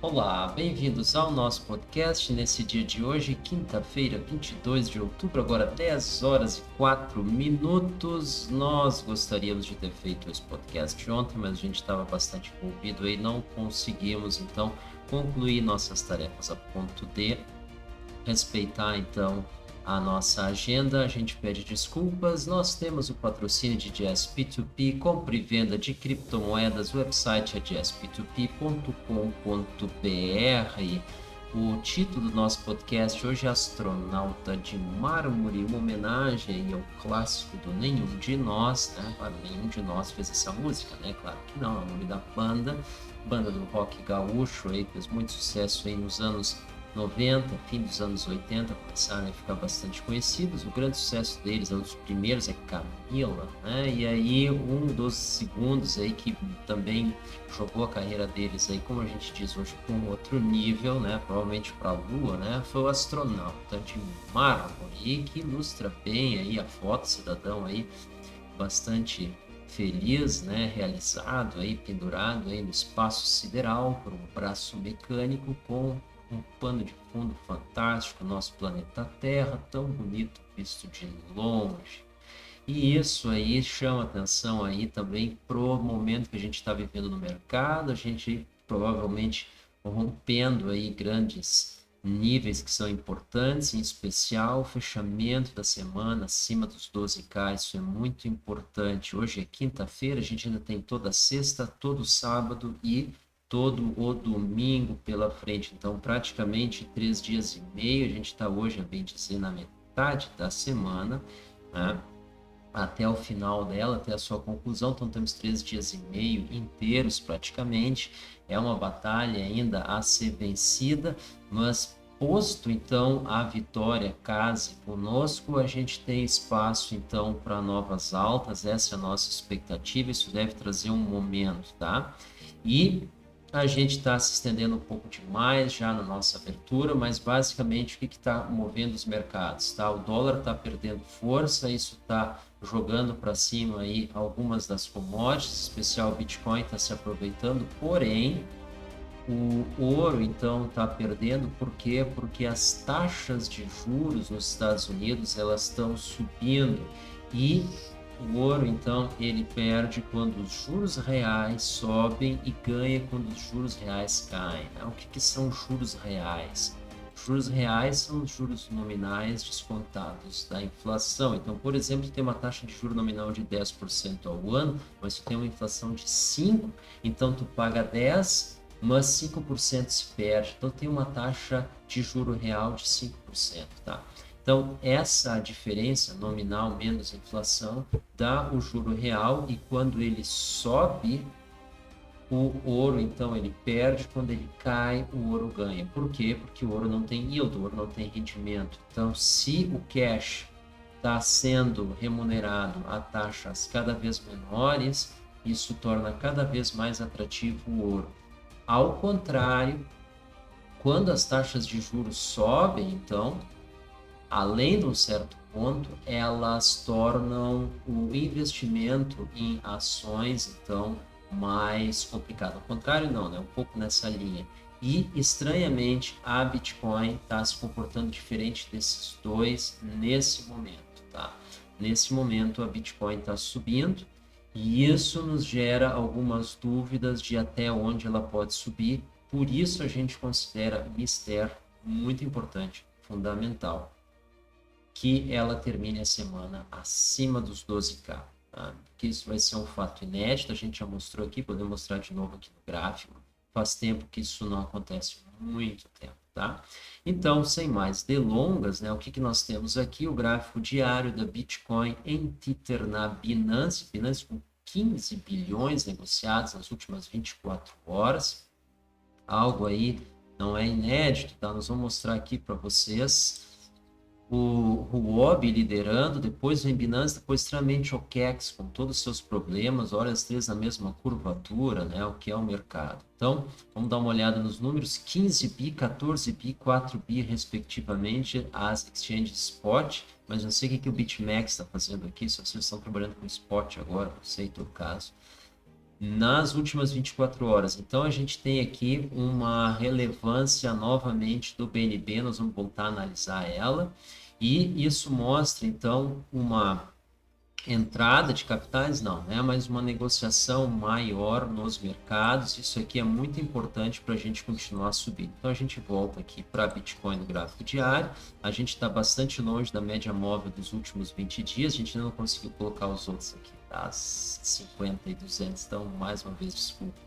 Olá, bem-vindos ao nosso podcast nesse dia de hoje, quinta-feira, 22 de outubro, agora 10 horas e 4 minutos. Nós gostaríamos de ter feito esse podcast ontem, mas a gente estava bastante envolvido e não conseguimos, então, concluir nossas tarefas a ponto de respeitar então a nossa agenda. A gente pede desculpas. Nós temos o patrocínio de Jazz P2P, compra e venda de criptomoedas. O website é jazzp2p.com.br. O título do nosso podcast hoje é Astronauta de Mármore, uma homenagem ao clássico do Nenhum de Nós, né? Claro, nenhum de nós fez essa música, né? Claro que não, é o nome da banda do rock gaúcho aí, fez muito sucesso aí nos anos 90, fim dos anos 80, começaram a ficar bastante conhecidos. O grande sucesso deles, um dos primeiros, é Camila, né? E aí um dos segundos aí que também jogou a carreira deles aí, como a gente diz hoje, para um outro nível, né? Provavelmente para a Lua, né? Foi o Astronauta de Mármore, que ilustra bem aí a foto, cidadão aí bastante feliz, né, realizado aí, pendurado aí no espaço sideral por um braço mecânico com um pano de fundo fantástico, nosso planeta Terra, tão bonito visto de longe. E isso aí chama atenção aí também pro momento que a gente está vivendo no mercado, a gente provavelmente rompendo aí grandes níveis que são importantes, em especial o fechamento da semana acima dos 12K, isso é muito importante. Hoje é quinta-feira, a gente ainda tem toda sexta, todo sábado e todo o domingo pela frente, então praticamente 3 dias e meio, a gente está hoje, a bem dizer, na metade da semana, né? Até o final dela, até a sua conclusão. Então temos 3 dias e meio inteiros praticamente. É uma batalha ainda a ser vencida, mas posto então a vitória case conosco, a gente tem espaço então para novas altas. Essa é a nossa expectativa. Isso deve trazer um momento, tá? E a gente está se estendendo um pouco demais já na nossa abertura, mas basicamente o que está movendo os mercados? Tá? O dólar está perdendo força, isso está jogando para cima aí algumas das commodities, em especial o Bitcoin está se aproveitando, porém o ouro então está perdendo, por quê? Porque as taxas de juros nos Estados Unidos elas estão subindo e o ouro então ele perde quando os juros reais sobem e ganha quando os juros reais caem, né? O que são juros reais? Juros reais são os juros nominais descontados da inflação. Então, por exemplo, tem uma taxa de juro nominal de 10% ao ano, mas tu tem uma inflação de 5%, então tu paga 10, mas 5% se perde. Então tem uma taxa de juro real de 5%, tá? Então essa diferença nominal menos inflação dá o juro real, e quando ele sobe, o ouro então ele perde, quando ele cai, o ouro ganha. Por quê? Porque o ouro não tem yield, o ouro não tem rendimento. Então se o cash está sendo remunerado a taxas cada vez menores, isso torna cada vez mais atrativo o ouro. Ao contrário, quando as taxas de juros sobem, então, além de um certo ponto, elas tornam o investimento em ações, então, mais complicado. Ao contrário, não, né? Um pouco nessa linha. E, estranhamente, a Bitcoin está se comportando diferente desses dois nesse momento, tá? Nesse momento, a Bitcoin está subindo, e isso nos gera algumas dúvidas de até onde ela pode subir. Por isso a gente considera Mister muito importante, fundamental, que ela termine a semana acima dos 12K, tá? Porque isso vai ser um fato inédito, a gente já mostrou aqui, podemos mostrar de novo aqui no gráfico. Faz tempo que isso não acontece, muito tempo, tá? Então, sem mais delongas, né, o que nós temos aqui? O gráfico diário da Bitcoin em Tether na Binance, Binance com 15 bilhões negociados nas últimas 24 horas, algo aí não é inédito, tá? Nós vamos mostrar aqui para vocês o Huobi liderando, depois vem Binance, depois extremamente OKEx com todos os seus problemas, olha as três na mesma curvatura, né, o que é o mercado. Então, vamos dar uma olhada nos números: 15 bi, 14 bi, 4 bi respectivamente, as exchanges spot, mas não sei o que o BitMEX está fazendo aqui, se vocês estão trabalhando com spot agora, não sei, em todo caso. nas últimas 24 horas. Então, a gente tem aqui uma relevância novamente do BNB, nós vamos voltar a analisar ela, e isso mostra, então, uma entrada de capitais, não, né? Mas uma negociação maior nos mercados. Isso aqui é muito importante para a gente continuar subindo. Então, a gente volta aqui para Bitcoin no gráfico diário. A gente está bastante longe da média móvel dos últimos 20 dias. A gente ainda não conseguiu colocar os outros aqui, tá? 50 e 200. Então, mais uma vez, desculpa.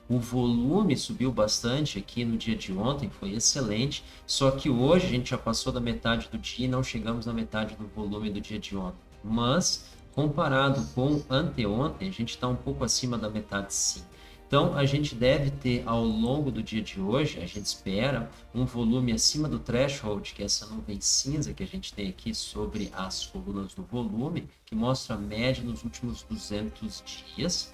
O volume subiu bastante aqui no dia de ontem, foi excelente, só que hoje a gente já passou da metade do dia e não chegamos na metade do volume do dia de ontem. Mas, comparado com anteontem, a gente está um pouco acima da metade, sim. Então, a gente deve ter ao longo do dia de hoje, a gente espera um volume acima do threshold, que é essa nuvem cinza que a gente tem aqui sobre as colunas do volume, que mostra a média nos últimos 200 dias.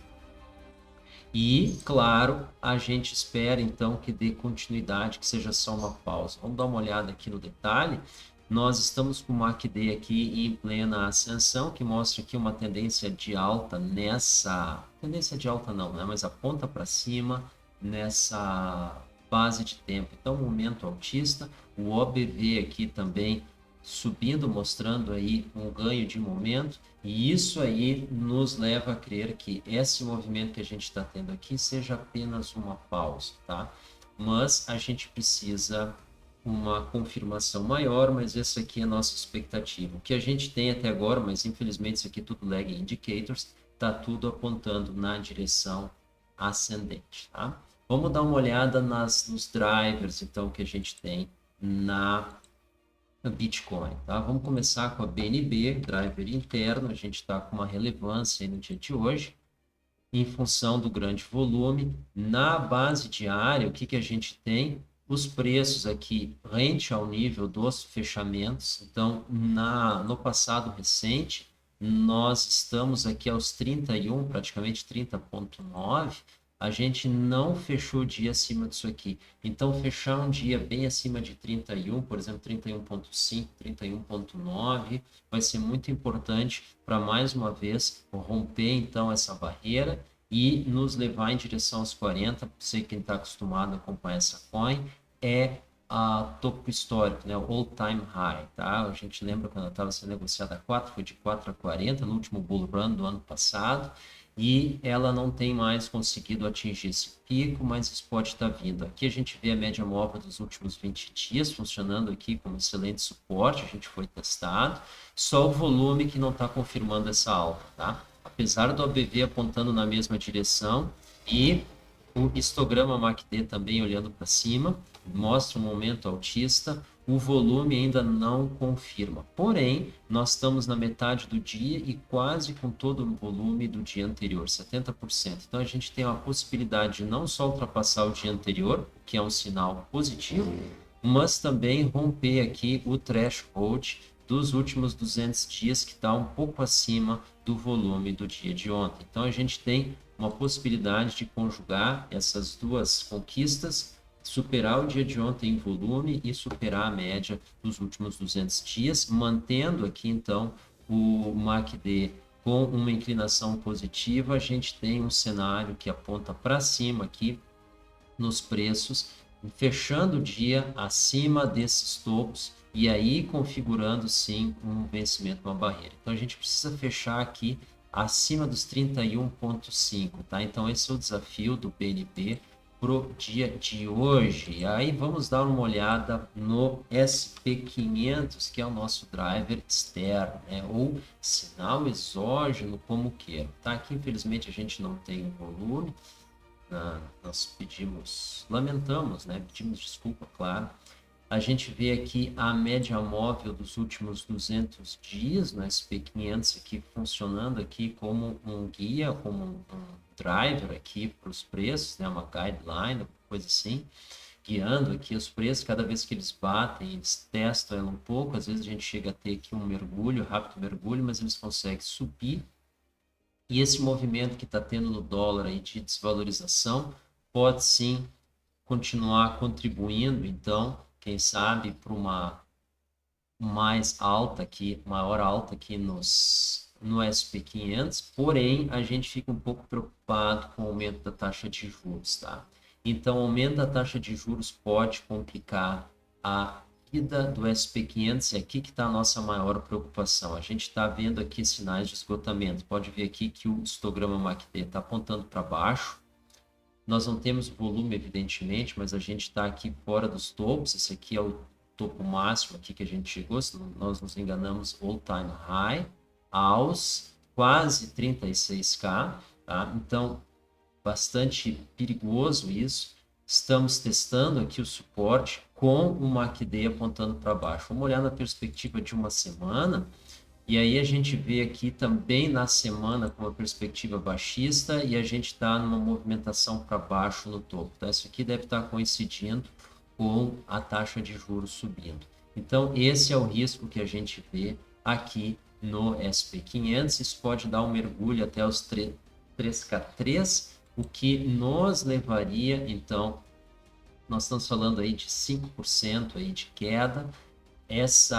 E, claro, a gente espera então que dê continuidade, que seja só uma pausa. Vamos dar uma olhada aqui no detalhe. Nós estamos com o MACD aqui em plena ascensão, que mostra aqui uma tendência de alta nessa... Tendência de alta não, né? Mas aponta para cima nessa base de tempo. Então, momento altista. O OBV aqui também subindo, mostrando aí um ganho de momento. E isso aí nos leva a crer que esse movimento que a gente está tendo aqui seja apenas uma pausa, tá? Mas a gente precisa uma confirmação maior, mas essa aqui é a nossa expectativa. O que a gente tem até agora, mas infelizmente isso aqui é tudo lag indicators, está tudo apontando na direção ascendente, tá? Vamos dar uma olhada nos drivers, então, que a gente tem na Bitcoin, tá? Vamos começar com a BNB, driver interno, a gente está com uma relevância aí no dia de hoje, em função do grande volume. Na base diária, o que a gente tem? Os preços aqui rente ao nível dos fechamentos. Então, no passado recente, nós estamos aqui aos 31, praticamente 30,9. A gente não fechou o dia acima disso aqui. Então, fechar um dia bem acima de 31, por exemplo, 31,5, 31,9, vai ser muito importante para, mais uma vez, romper, então, essa barreira e nos levar em direção aos 40. Sei quem está acostumado a acompanhar essa coin, é a topo histórico, né? O all-time high, tá? A gente lembra quando ela estava sendo negociada a 4, foi de 4 a 40 no último bull run do ano passado, e ela não tem mais conseguido atingir esse pico, mas isso pode estar vindo. Aqui a gente vê a média móvel dos últimos 20 dias funcionando aqui como excelente suporte, a gente foi testado, só o volume que não está confirmando essa alta, tá? Apesar do ABV apontando na mesma direção e o histograma MACD também olhando para cima, mostra um momento altista, o volume ainda não confirma. Porém, nós estamos na metade do dia e quase com todo o volume do dia anterior, 70%. Então, a gente tem uma possibilidade de não só ultrapassar o dia anterior, o que é um sinal positivo, mas também romper aqui o threshold dos últimos 200 dias, que está um pouco acima do volume do dia de ontem. Então, a gente tem uma possibilidade de conjugar essas duas conquistas, superar o dia de ontem em volume e superar a média dos últimos 200 dias, mantendo aqui, então, o MACD com uma inclinação positiva. A gente tem um cenário que aponta para cima aqui nos preços, fechando o dia acima desses topos e aí configurando sim um vencimento, uma barreira. Então a gente precisa fechar aqui acima dos 31,5, tá? Então esse é o desafio do BNB pro dia de hoje. E aí vamos dar uma olhada no SP500, que é o nosso driver externo, né? Ou sinal exógeno, como queira, tá? Aqui infelizmente a gente não tem volume. Nós pedimos, lamentamos, né? Pedimos desculpa, claro. A gente vê aqui a média móvel dos últimos 200 dias no SP500 aqui funcionando aqui como um guia, como um driver aqui para os preços, né? Uma guideline, coisa assim, guiando aqui os preços. Cada vez que eles batem, eles testam ela um pouco. Às vezes a gente chega a ter aqui um mergulho, rápido mergulho, mas eles conseguem subir. E esse movimento que está tendo no dólar aí de desvalorização pode sim continuar contribuindo, então, quem sabe, para uma mais alta aqui, maior alta aqui no SP500, porém a gente fica um pouco preocupado com o aumento da taxa de juros, tá? Então, o aumento da taxa de juros pode complicar a vida do SP500 e aqui que está a nossa maior preocupação. A gente está vendo aqui sinais de esgotamento. Pode ver aqui que o histograma MACD está apontando para baixo. Nós não temos volume, evidentemente, mas a gente está aqui fora dos topos. Esse aqui é o topo máximo aqui que a gente chegou, se nós nos enganamos, all time high, aos quase 36K, tá? Então, bastante perigoso isso. Estamos testando aqui o suporte com o MACD apontando para baixo. Vamos olhar na perspectiva de uma semana. E aí a gente vê aqui também na semana com uma perspectiva baixista e a gente está numa movimentação para baixo no topo. Tá? Isso aqui deve estar coincidindo com a taxa de juros subindo. Então, esse é o risco que a gente vê aqui no SP500. Isso pode dar um mergulho até os 3K3, o que nos levaria, então, nós estamos falando aí de 5% aí de queda. Esse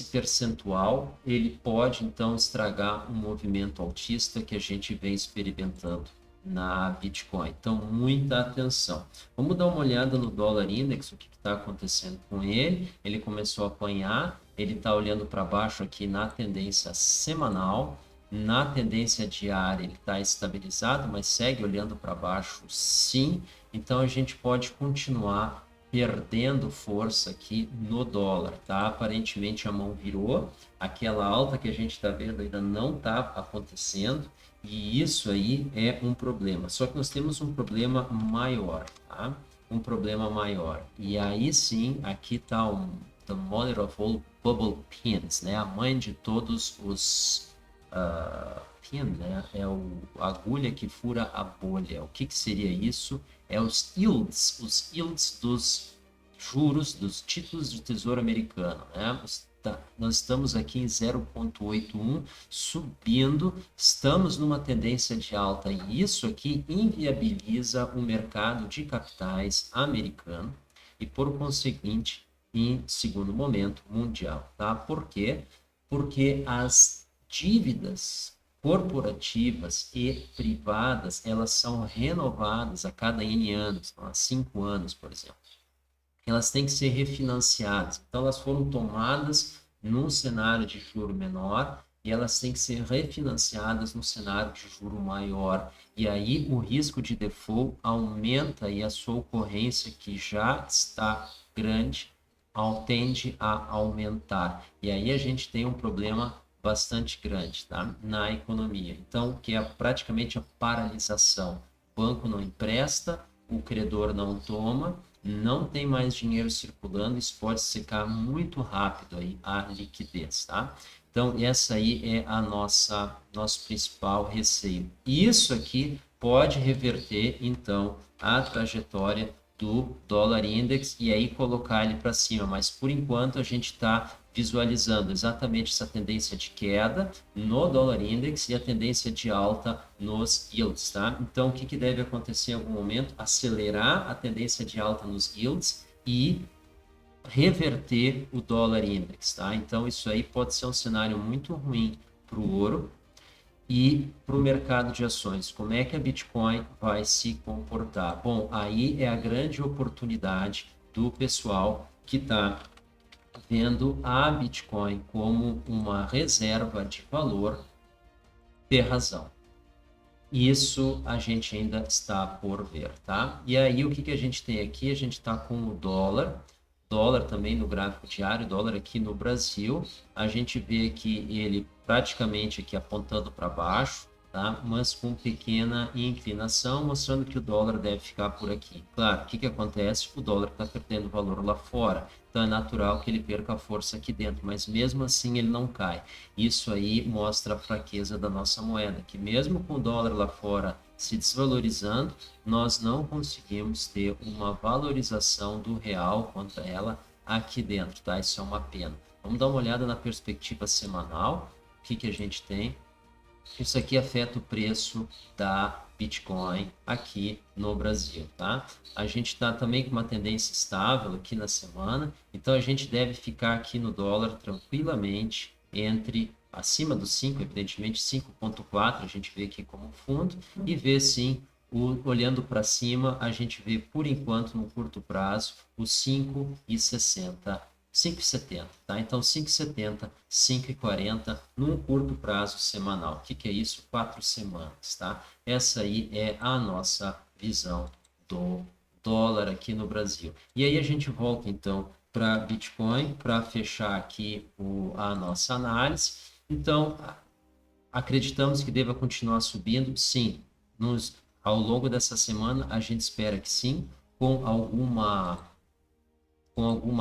percentual, ele pode, então, estragar um movimento altista que a gente vem experimentando na Bitcoin. Então, muita atenção. Vamos dar uma olhada no dólar index, o que está acontecendo com ele. Ele começou a apanhar, ele está olhando para baixo aqui na tendência semanal. Na tendência diária, ele está estabilizado, mas segue olhando para baixo, sim. Então, a gente pode continuar perdendo força aqui no dólar, tá? Aparentemente a mão virou, aquela alta que a gente está vendo ainda não está acontecendo, e isso aí é um problema. Só que nós temos um problema maior, tá? Um problema maior. E aí sim, aqui está the mother of all bubble pins, né? A mãe de todos os pin, né? É a agulha que fura a bolha. O que seria isso? É os yields dos juros dos títulos de tesouro americano, né? Nós estamos aqui em 0,81 subindo, estamos numa tendência de alta e isso aqui inviabiliza o mercado de capitais americano e, por conseguinte, em segundo momento, mundial, tá? Por quê? Porque as dívidas corporativas e privadas, elas são renovadas a cada N anos, há 5 anos, por exemplo. Elas têm que ser refinanciadas. Então, elas foram tomadas num cenário de juro menor e elas têm que ser refinanciadas no cenário de juro maior. E aí o risco de default aumenta e a sua ocorrência, que já está grande, tende a aumentar. E aí a gente tem um problema bastante grande, tá? Na economia. Então, que é praticamente a paralisação. O banco não empresta, o credor não toma, não tem mais dinheiro circulando, isso pode secar muito rápido aí a liquidez, tá? Então, essa aí é a nosso principal receio. Isso aqui pode reverter, então, a trajetória do dólar index e aí colocar ele para cima, mas por enquanto a gente está visualizando exatamente essa tendência de queda no dólar index e a tendência de alta nos yields, tá? Então, o que deve acontecer em algum momento? Acelerar a tendência de alta nos yields e reverter o dólar index, tá? Então, isso aí pode ser um cenário muito ruim para o ouro e para o mercado de ações. Como é que a Bitcoin vai se comportar? Bom, aí é a grande oportunidade do pessoal que está vendo a Bitcoin como uma reserva de valor ter razão. Isso a gente ainda está por ver, tá? E aí o que a gente tem aqui? A gente está com o dólar também no gráfico diário, dólar aqui no Brasil, a gente vê que ele praticamente aqui apontando para baixo, tá? Mas com pequena inclinação, mostrando que o dólar deve ficar por aqui. Claro, o que acontece? O dólar está perdendo valor lá fora, então é natural que ele perca a força aqui dentro, mas mesmo assim ele não cai. Isso aí mostra a fraqueza da nossa moeda, que mesmo com o dólar lá fora se desvalorizando, nós não conseguimos ter uma valorização do real contra ela aqui dentro, tá? Isso é uma pena. Vamos dar uma olhada na perspectiva semanal. O que a gente tem? Isso aqui afeta o preço da Bitcoin aqui no Brasil, tá? A gente está também com uma tendência estável aqui na semana, então a gente deve ficar aqui no dólar tranquilamente entre acima do 5, evidentemente 5,4 a gente vê aqui como fundo, e vê sim, olhando para cima, a gente vê por enquanto no curto prazo os 5,60. 5,70, tá? Então 5,70, 5,40 num curto prazo semanal. O que é isso? 4 semanas, tá? Essa aí é a nossa visão do dólar aqui no Brasil. E aí a gente volta então para Bitcoin para fechar aqui a nossa análise. Então, acreditamos que deva continuar subindo? Sim. Ao longo dessa semana, a gente espera que sim, com alguma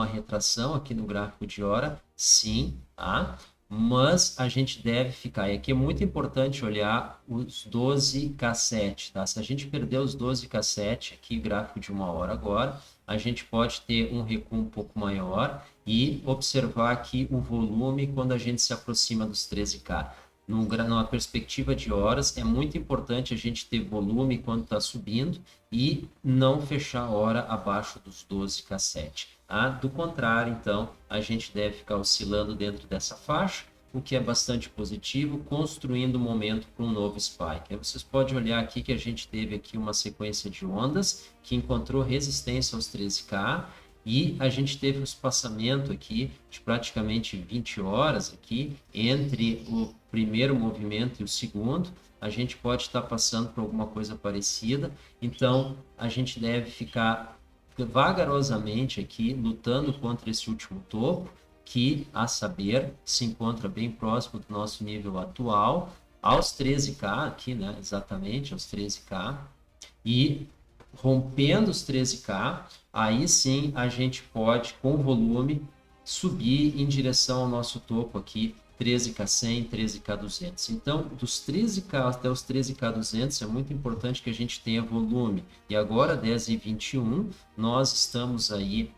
retração aqui no gráfico de hora, sim, tá? Mas a gente deve ficar, e aqui é muito importante olhar os 12K7, tá? Se a gente perder os 12K7 aqui, gráfico de 1 hora agora, a gente pode ter um recuo um pouco maior e observar aqui o volume quando a gente se aproxima dos 13K. Numa perspectiva de horas, é muito importante a gente ter volume quando está subindo e não fechar a hora abaixo dos 12K7. Tá? Do contrário, então, a gente deve ficar oscilando dentro dessa faixa, o que é bastante positivo, construindo um momento para um novo spike. Aí vocês podem olhar aqui que a gente teve aqui uma sequência de ondas que encontrou resistência aos 13K, e a gente teve um espaçamento aqui de praticamente 20 horas aqui entre o primeiro movimento e o segundo. A gente pode estar passando por alguma coisa parecida, então a gente deve ficar vagarosamente aqui lutando contra esse último topo, que, a saber, se encontra bem próximo do nosso nível atual, aos 13K aqui, né? Exatamente, aos 13K, e rompendo os 13K, aí sim a gente pode, com volume, subir em direção ao nosso topo aqui, 13K100, 13K200. Então, dos 13K até os 13K200 é muito importante que a gente tenha volume. E agora, 10h21, nós estamos aí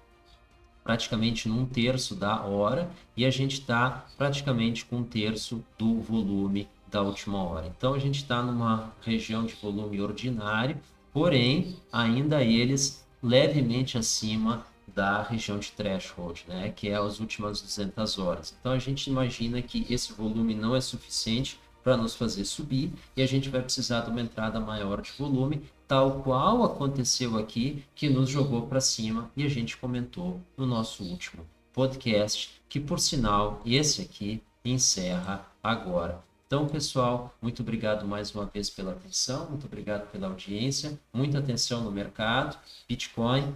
praticamente num terço da hora e a gente está praticamente com um terço do volume da última hora. Então, a gente está numa região de volume ordinário, porém, ainda eles levemente acima da região de threshold, né, que é as últimas 200 horas. Então, a gente imagina que esse volume não é suficiente para nos fazer subir e a gente vai precisar de uma entrada maior de volume, tal qual aconteceu aqui, que nos jogou para cima e a gente comentou no nosso último podcast, que por sinal, esse aqui encerra agora. Então, pessoal, muito obrigado mais uma vez pela atenção, muito obrigado pela audiência, muita atenção no mercado. Bitcoin,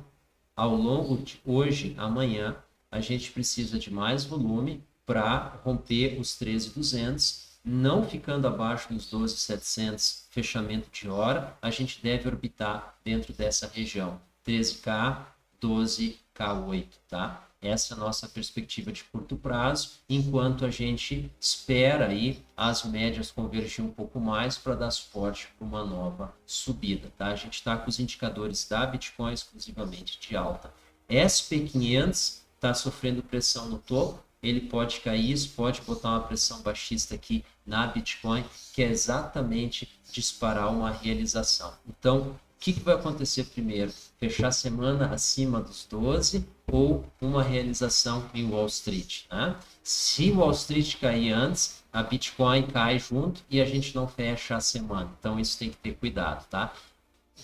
ao longo de hoje, amanhã, a gente precisa de mais volume para romper os 13.200, não ficando abaixo dos 12.700 fechamento de hora, a gente deve orbitar dentro dessa região, 13K, 12K8, tá? Essa é a nossa perspectiva de curto prazo, enquanto a gente espera aí as médias convergir um pouco mais para dar suporte para uma nova subida, tá? A gente está com os indicadores da Bitcoin exclusivamente de alta. SP500 está sofrendo pressão no topo, ele pode cair, isso pode botar uma pressão baixista aqui na Bitcoin, que é exatamente disparar uma realização. Então, o que vai acontecer primeiro? Fechar a semana acima dos 12 ou uma realização em Wall Street? Né? Se Wall Street cair antes, a Bitcoin cai junto e a gente não fecha a semana. Então, isso tem que ter cuidado, tá?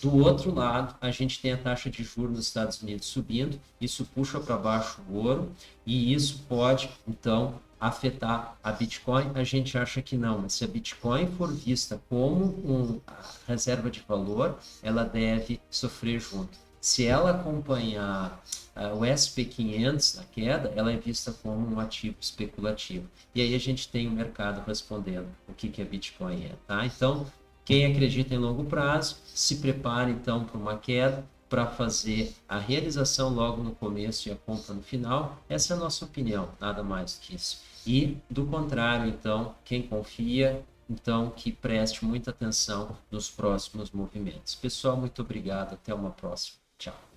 Do outro lado, a gente tem a taxa de juros nos Estados Unidos subindo, isso puxa para baixo o ouro e isso pode, então, afetar a Bitcoin. A gente acha que não, mas se a Bitcoin for vista como uma reserva de valor, ela deve sofrer junto. Se ela acompanhar o SP500 na queda, ela é vista como um ativo especulativo. E aí a gente tem o mercado respondendo o que a Bitcoin é, tá? Então, quem acredita em longo prazo, se prepare então para uma queda, para fazer a realização logo no começo e a compra no final. Essa é a nossa opinião, nada mais do que isso. E do contrário, então, quem confia, então que preste muita atenção nos próximos movimentos. Pessoal, muito obrigado, até uma próxima. Tchau.